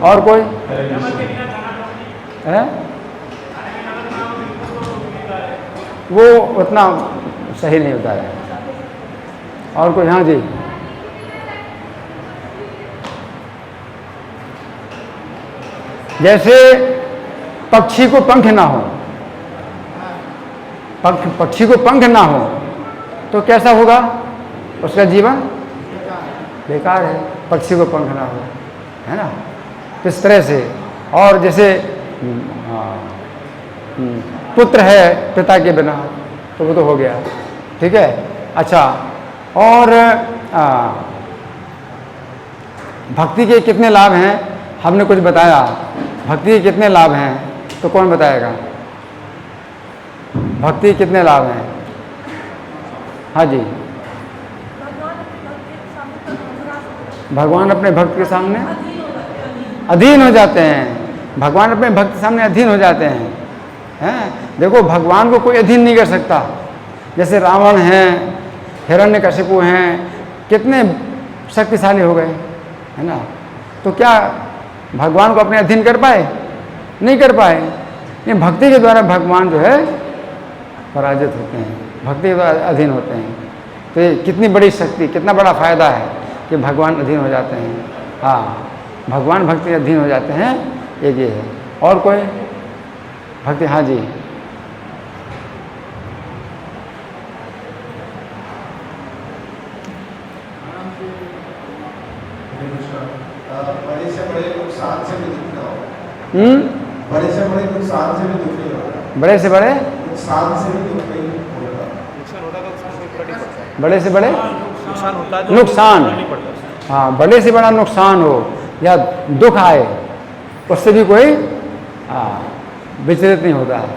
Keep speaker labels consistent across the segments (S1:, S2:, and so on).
S1: और कोई है? वो उतना सही नहीं होता है। और कोई? हाँ जी, जैसे पक्षी को पंख ना हो, पक्षी को पंख ना हो तो कैसा होगा? उसका जीवन बेकार है, पक्षी को पंख ना हो, है ना? तो इस तरह से। और जैसे पुत्र है पिता के बिना, तो वो तो हो गया, ठीक है। अच्छा, और भक्ति के कितने लाभ हैं हमने कुछ बताया। भक्ति के कितने लाभ हैं तो कौन बताएगा? भक्ति के कितने लाभ हैं? हाँ जी, भगवान अपने भक्त के सामने अधीन हो जाते हैं। भगवान अपने भक्त के सामने अधीन हो जाते हैं, हैं? देखो, भगवान को कोई अधीन नहीं कर सकता। जैसे रावण हैं, हिरण्यकशिपु हैं, कितने शक्तिशाली हो गए, है ना? तो क्या भगवान को अपने अधीन कर पाए? नहीं कर पाए। ये भक्ति के द्वारा भगवान जो है पराजित होते हैं, भक्ति के द्वारा अधीन होते हैं। तो ये कितनी बड़ी शक्ति, कितना बड़ा फायदा है कि भगवान अधीन हो जाते हैं। हाँ, भगवान भक्ति के अधीन हो जाते हैं, एक ये है। और कोई भक्ति? हाँ जी,
S2: बड़े से बड़े नुकसान से भी दुखी ना हो।
S1: बड़े से बड़े
S2: नुकसान से भी दुखी होगा।
S1: बड़े से बड़े
S2: नुकसान से भी दुखी होगा।
S1: बड़े से बड़े
S3: नुकसान होता है तो
S1: नुकसान,
S3: नहीं पड़ता।
S1: हाँ, बड़े से बड़ा नुकसान हो या दुख आए, उससे भी कोई विचलित नहीं होता है।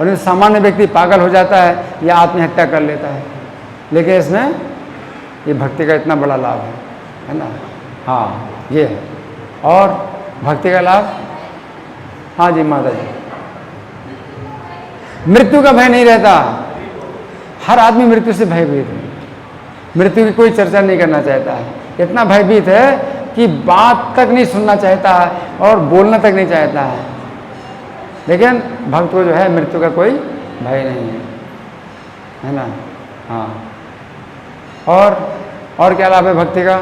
S1: और सामान्य व्यक्ति पागल हो जाता है या आत्महत्या कर लेता है। लेकिन इसमें ये भक्ति का इतना बड़ा लाभ है ना? हाँ, ये है। और भक्ति का लाभ? हाँ जी माता जी, मृत्यु का भय नहीं रहता। हर आदमी मृत्यु से भयभीत है, मृत्यु की कोई चर्चा नहीं करना चाहता है। इतना भयभीत है कि बात तक नहीं सुनना चाहता है और बोलना तक नहीं चाहता है। लेकिन भक्त को जो है मृत्यु का कोई भय नहीं है ना? हाँ। और क्या लाभ है भक्ति का?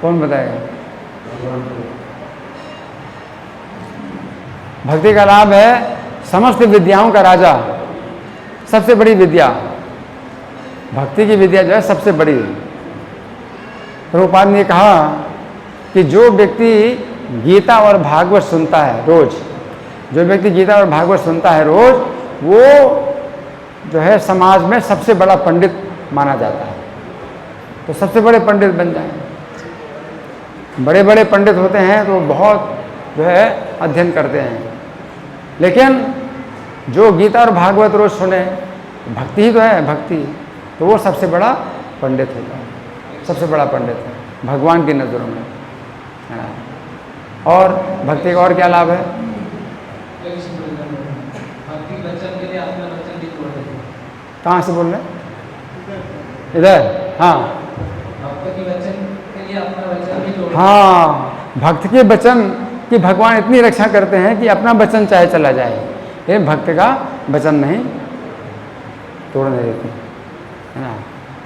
S1: कौन बताएगा? भक्ति का लाभ है समस्त विद्याओं का राजा, सबसे बड़ी विद्या भक्ति की विद्या जो है सबसे बड़ी। प्रभुपाद ने कहा कि जो व्यक्ति गीता और भागवत सुनता है रोज, जो व्यक्ति गीता और भागवत सुनता है रोज, वो जो है समाज में सबसे बड़ा पंडित माना जाता है। तो सबसे बड़े पंडित बन जाए। बड़े बड़े पंडित होते हैं तो बहुत जो है अध्ययन करते हैं, लेकिन जो गीता और भागवत रोज सुने, भक्ति ही तो है भक्ति, तो वो सबसे बड़ा पंडित होता है, सबसे बड़ा पंडित है भगवान की नज़रों में। और भक्ति का और क्या लाभ है? कहाँ से बोल रहे हैं? इधर। हाँ, हाँ, भक्त के वचन की भगवान इतनी रक्षा करते हैं कि अपना वचन चाहे चला जाए, ये भक्त का वचन नहीं तोड़ने देते, है ना?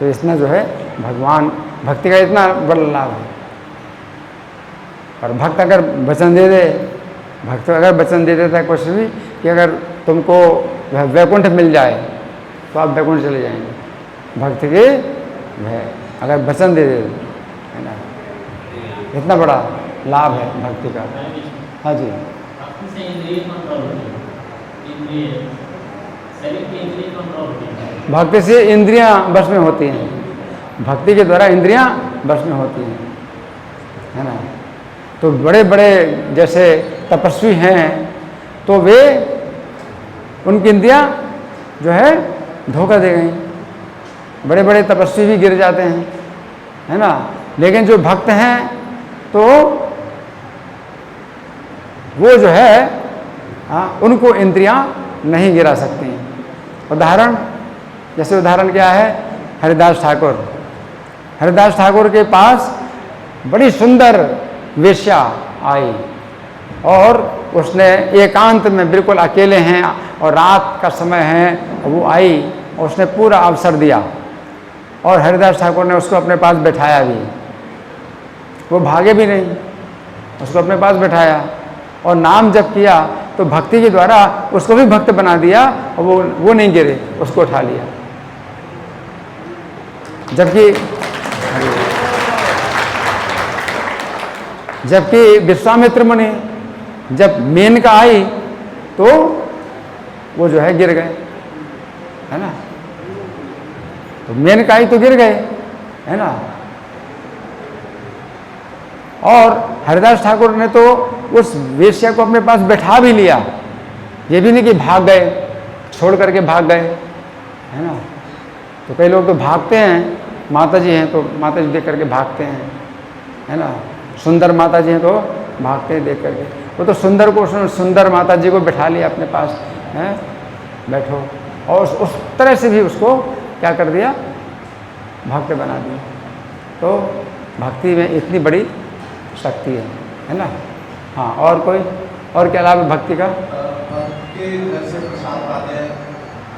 S1: तो इसमें जो है भगवान भक्ति का इतना बड़ा लाभ है। और भक्त अगर वचन दे दे, भक्त अगर वचन दे देता है कुछ भी कि अगर तुमको वैकुंठ मिल जाए तो आप वैकुंठ चले जाएंगे। भक्त के वह अगर वचन दे दे, है ना? इतना बड़ा लाभ है भक्ति का। हाँ जी, भक्ति से इंद्रियां बस में होती हैं, भक्ति के द्वारा इंद्रियां बस में होती हैं, है ना? तो बड़े बड़े जैसे तपस्वी हैं तो वे उनकी इंद्रियां जो है धोखा दे गई, बड़े बड़े तपस्वी भी गिर जाते हैं, है ना? लेकिन जो भक्त हैं तो वो जो है उनको इंद्रियां नहीं गिरा सकती हैं। उदाहरण, जैसे उदाहरण क्या है? हरिदास ठाकुर, हरिदास ठाकुर के पास बड़ी सुंदर वेश्या आई और उसने एकांत में बिल्कुल अकेले हैं और रात का समय है, वो आई और उसने पूरा अवसर दिया और हरिदास ठाकुर ने उसको अपने पास बैठाया भी। वो भागे भी नहीं, उसको अपने पास बैठाया और नाम जप किया तो भक्ति के द्वारा उसको भी भक्त बना दिया और वो नहीं गिरे, उसको उठा लिया। जबकि विश्वामित्र मुनि जब मेनका आई तो वो जो है गिर गए, है ना। तो मेनका आई तो गिर गए, है ना। और हरिदास ठाकुर ने तो उस वेश्या को अपने पास बैठा भी लिया, ये भी नहीं कि भाग गए, छोड़ करके भाग गए, है ना। तो कई लोग तो भागते हैं, माता जी हैं तो माता जी देख करके भागते हैं, है ना। सुंदर माता जी हैं तो भागते हैं देख करके। वो तो सुंदर को सुंदर माता जी को बैठा लिया अपने पास, है, बैठो, और उस तरह से भी उसको क्या कर दिया, भक्त बना दिया। तो भक्ति में इतनी बड़ी शक्ति है ना। हाँ, और कोई और क्या लाभ है भक्ति का?
S2: के घर से प्रसाद पाते हैं।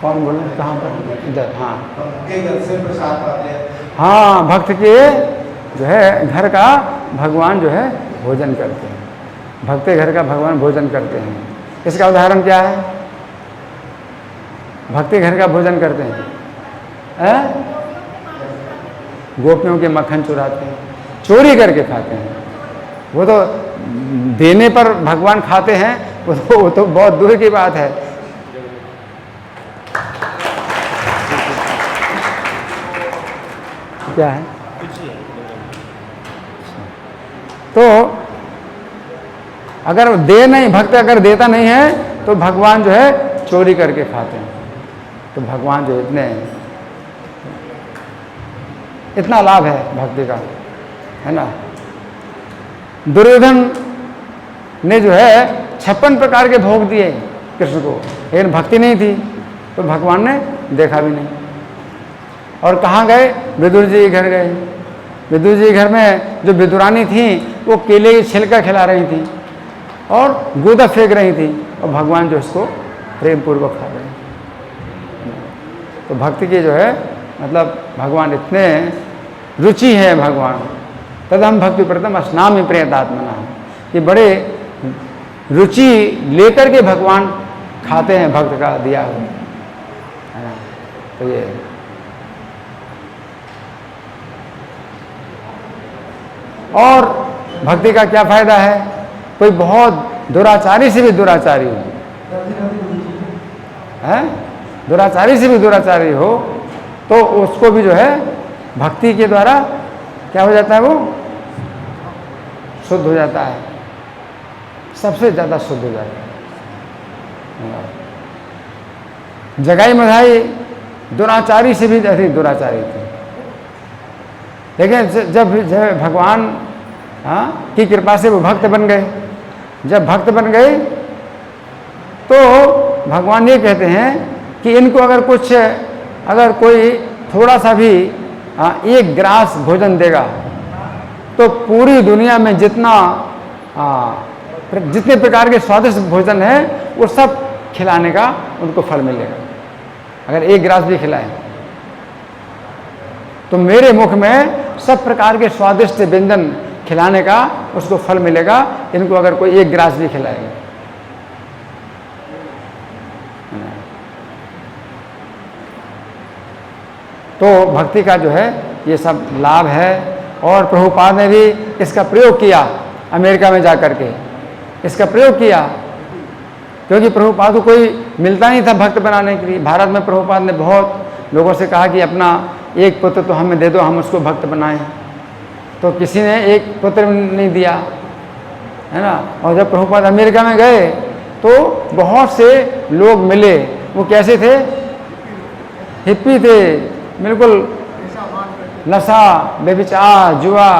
S1: कौन बोल रहे हैं, कहाँ पर? इधर। हाँ,
S2: के घर से प्रसाद पाते हैं।
S1: हाँ, भक्त के जो है घर का भगवान जो है भोजन करते हैं, भक्त के घर का भगवान भोजन करते हैं। इसका उदाहरण क्या है? भक्त के घर का भोजन करते हैं, गोपियों के मक्खन चुराते हैं, चोरी करके खाते हैं। वो तो देने पर भगवान खाते हैं, वो तो बहुत दूर की बात है। क्या है? तो अगर दे नहीं, भक्त अगर देता नहीं है तो भगवान जो है चोरी करके खाते हैं। तो भगवान जो इतना लाभ है भक्ति का, है ना। दुर्योधन ने जो है 56 प्रकार के भोग दिए कृष्ण को, लेकिन भक्ति नहीं थी तो भगवान ने देखा भी नहीं। और कहाँ गए? विदुर जी के घर गए। विदुर जी के घर में जो विदुरानी थी वो केले की छिलका खिला रही थी और गोदा फेंक रही थी, और भगवान जो इसको प्रेम पूर्वक खा रहे हैं। तो भक्ति की जो है मतलब भगवान इतने रुचि है भगवान। तदहम भक्ति प्रथम स्नामि प्रियतात्मना, कि बड़े रुचि लेकर के भगवान खाते हैं भक्त का दिया हुआ, है ना। तो ये और भक्ति का क्या फायदा है? कोई बहुत दुराचारी से भी दुराचारी हो, है, दुराचारी से भी दुराचारी हो तो उसको भी जो है भक्ति के द्वारा क्या हो जाता है, वो शुद्ध हो जाता है, सबसे ज़्यादा शुद्ध हो जाता है। जगाई मधाई दुराचारी से भी अधिक दुराचारी थे, लेकिन जब भगवान की कृपा से वो भक्त बन गए। जब भक्त बन गए तो भगवान ये कहते हैं कि इनको अगर कोई थोड़ा सा भी एक ग्रास भोजन देगा तो पूरी दुनिया में जितने प्रकार के स्वादिष्ट भोजन है वो सब खिलाने का उनको फल मिलेगा। अगर एक ग्रास भी खिलाएं तो मेरे मुख में सब प्रकार के स्वादिष्ट व्यंजन खिलाने का उसको फल मिलेगा, इनको अगर कोई एक ग्रास भी खिलाएगा। तो भक्ति का जो है ये सब लाभ है। और प्रभुपाद ने भी इसका प्रयोग किया, अमेरिका में जाकर के इसका प्रयोग किया, क्योंकि प्रभुपाद को कोई मिलता नहीं था भक्त बनाने के लिए। भारत में प्रभुपाद ने बहुत लोगों से कहा कि अपना एक पुत्र तो हमें दे दो, हम उसको भक्त बनाएं, तो किसी ने एक पुत्र नहीं दिया, है ना। और जब प्रभुपाद अमेरिका में गए तो बहुत से लोग मिले, वो कैसे थे? हिप्पी थे, बिल्कुल नशा, व्यभिचार, जुआ,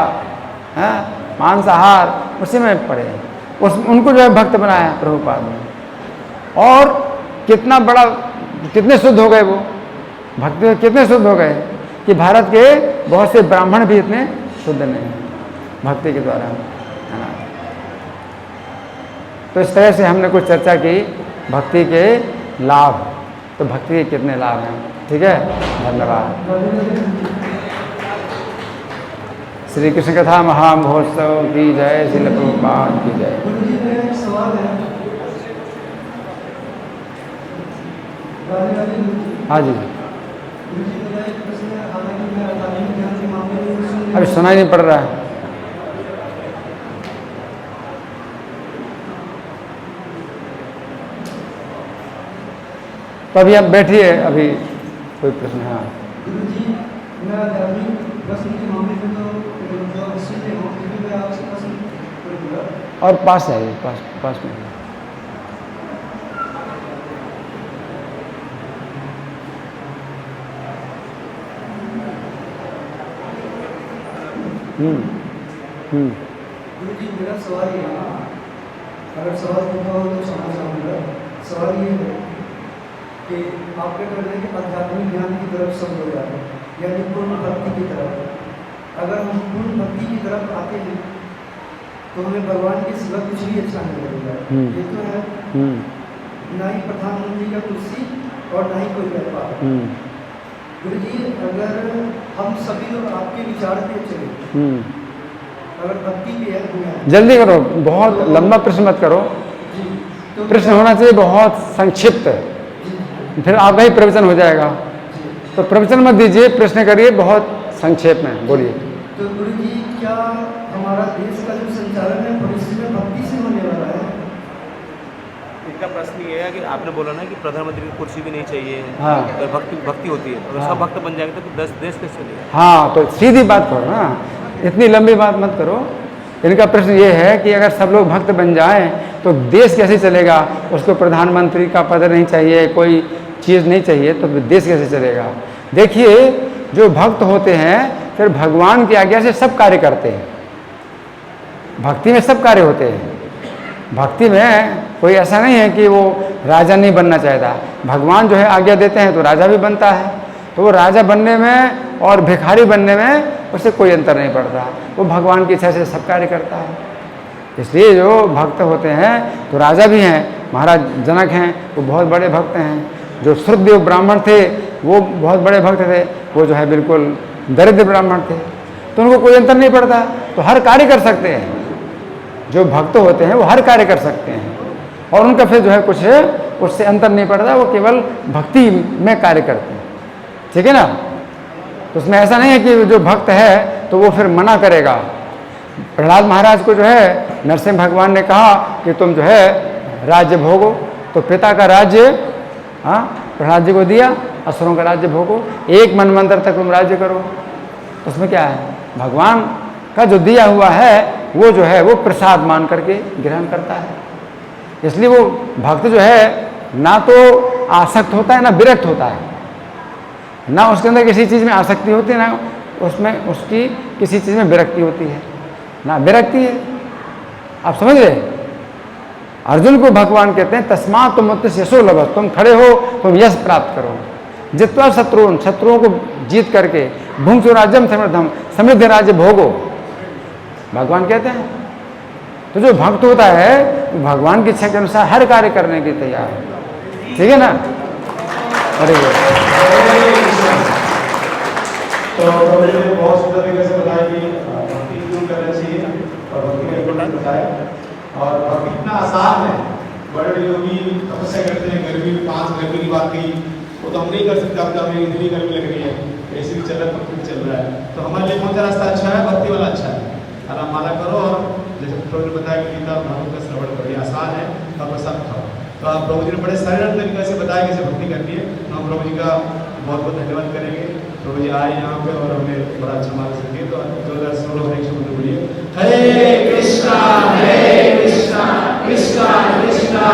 S1: मांसाहार उसी में पड़े, उनको जो है भक्त बनाया प्रभुपाद ने। और कितने शुद्ध हो गए वो, भक्ति में कितने शुद्ध हो गए कि भारत के बहुत से ब्राह्मण भी इतने शुद्ध नहीं हैं भक्ति के द्वारा, है ना। तो इस तरह से हमने कुछ चर्चा की भक्ति के लाभ, तो भक्ति के कितने लाभ हैं, ठीक है। धन्यवाद। श्री कृष्ण कथा महामहोत्सव की जय, श्रील प्रभुपाद की जय। हाँ जी, अभी सुनाई नहीं पड़ रहा है। तो अभी आप बैठिए, अभी कोई प्रश्न? हाँ
S4: गुरुजी, मेरा धार्मिक प्रश्न के मामले में तो जो विषय हो, मैं आपसे प्रश्न करूँगा।
S1: और पास है, पास में।
S4: गुरुजी, मेरा सवाल ये है, अगर सवाल पूछा हो तो समझ आऊँगा। सवाल ये है कि आपके कहना है कि आध्यात्मिक ज्ञान की तरफ सब हो जाते हैं, यानी पूर्ण भक्ति की तरफ। अगर हम पूर्ण भक्ति की तरफ आते हैं तो हमें भगवान के सिवा कुछ भी अच्छा नहीं लगेगा। ये तो है, ना ही प्रधानमंत्री का कुर्सी और ना ही कोई व्यापार। गुरु जी, अगर हम सभी लोग आपके विचार पे चले, अगर भक्ति पे है,
S1: जल्दी करो, बहुत लंबा प्रश्न मत करो,
S4: तो
S1: प्रश्न होना चाहिए बहुत संक्षिप्त, फिर आपका ही प्रवचन हो जाएगा। तो प्रवचन मत दीजिए, प्रश्न करिए बहुत संक्षेप में, बोलिए।
S4: तो गुरु जी, क्या हमारा देश का जो संचालन है भविष्य में भक्ति से होने वाला है?
S3: इनका प्रश्न ये है कि आपने बोला ना कि प्रधानमंत्री की कुर्सी भी नहीं चाहिए,
S1: हाँ।
S3: अगर भक्ति होती है, अगर सब भक्त बन जाएंगे तो 10 देश कैसे चलेगा?
S1: हाँ, तो सीधी बात करो ना, इतनी लंबी बात मत करो। इनका प्रश्न ये है कि अगर सब लोग भक्त बन जाएं तो देश कैसे चलेगा? उसको प्रधानमंत्री का पद नहीं चाहिए, कोई चीज़ नहीं चाहिए, तो देश कैसे चलेगा? देखिए, जो भक्त होते हैं फिर भगवान की आज्ञा से सब कार्य करते हैं। भक्ति में सब कार्य होते हैं। भक्ति में कोई ऐसा नहीं है कि वो राजा नहीं बनना चाहता। भगवान जो है आज्ञा देते हैं तो राजा भी बनता है। तो वो राजा बनने में और भिखारी बनने में उससे कोई अंतर नहीं पड़ता। वो भगवान की इच्छा से सब कार्य करता है। इसलिए जो भक्त होते हैं तो राजा भी हैं। महाराज जनक हैं, वो बहुत बड़े भक्त हैं। जो श्रुतदेव ब्राह्मण थे वो बहुत बड़े भक्त थे। वो जो है बिल्कुल दरिद्र ब्राह्मण थे, तो उनको कोई अंतर नहीं पड़ता, तो हर कार्य कर सकते हैं। जो भक्त होते हैं वो हर कार्य कर सकते हैं और उनका फिर जो है कुछ उससे अंतर नहीं पड़ता, वो केवल भक्ति में कार्य करते हैं। ठीक है ना? तो उसमें ऐसा नहीं है कि जो भक्त है तो वो फिर मना करेगा। प्रहलाद महाराज को जो है नरसिंह भगवान ने कहा कि तुम जो है राज्य भोगो, तो पिता का राज्य प्रहलाद जी को दिया, असुरों का राज्य भोगो, एक मनवंतर तक तुम राज्य करो। तो उसमें क्या है? भगवान का जो दिया हुआ है वो जो है वो प्रसाद मान करके ग्रहण करता है। इसलिए वो भक्त जो है ना तो आसक्त होता है ना विरक्त होता है, ना उसके अंदर किसी चीज़ में आसक्ति होती है, ना उसमें उसकी किसी चीज़ में विरक्ति होती है, ना विरक्ति है। आप समझ रहे? अर्जुन को भगवान कहते हैं तस्मात् तुम यशो लभत, तुम खड़े हो, तुम यश प्राप्त करो। जित्वा शत्रुओं को जीत करके भुंसो राज्यम समृद्धम, समृद्ध राज्य भोगो, भगवान कहते हैं। तो जो भक्त होता है वो भगवान की इच्छा के अनुसार हर कार्य करने के तैयार है। ठीक है ना? अरे
S2: तो मुझे बहुत सुंदर तरीके से बताया कि भक्ति क्यों करना चाहिए और भक्ति का गुण बताया। और भक्ति इतना आसान है, बड़े बड़े लोग भी तपस्या करते हैं, गर्मी में 5 गर्मी की बात कही, वो तो हम नहीं कर सकते। आपका हमें इतनी गर्मी लग रही है, ऐसे भी चल रहा है, भक्ति भी चल रहा है, तो हमारे लिए कौन सा रास्ता अच्छा है? भक्ति वाला अच्छा है। आराम माला करो और जैसे प्रभु ने बताया कि गीता भागवत का श्रवण करो, आसान है और प्रसाद खाओ। तो आप प्रभु जी ने बड़े सरल तरीके से बताया कैसे भक्ति करनी है। तो हम प्रभु जी का बहुत बहुत धन्यवाद करेंगे। प्रभु जी आए यहाँ पे और हमें बड़ा अच्छा मार्ग सके। तो 2016 हरे शब्द बोलिए, हरे कृष्णा कृष्णा कृष्णा कृष्णा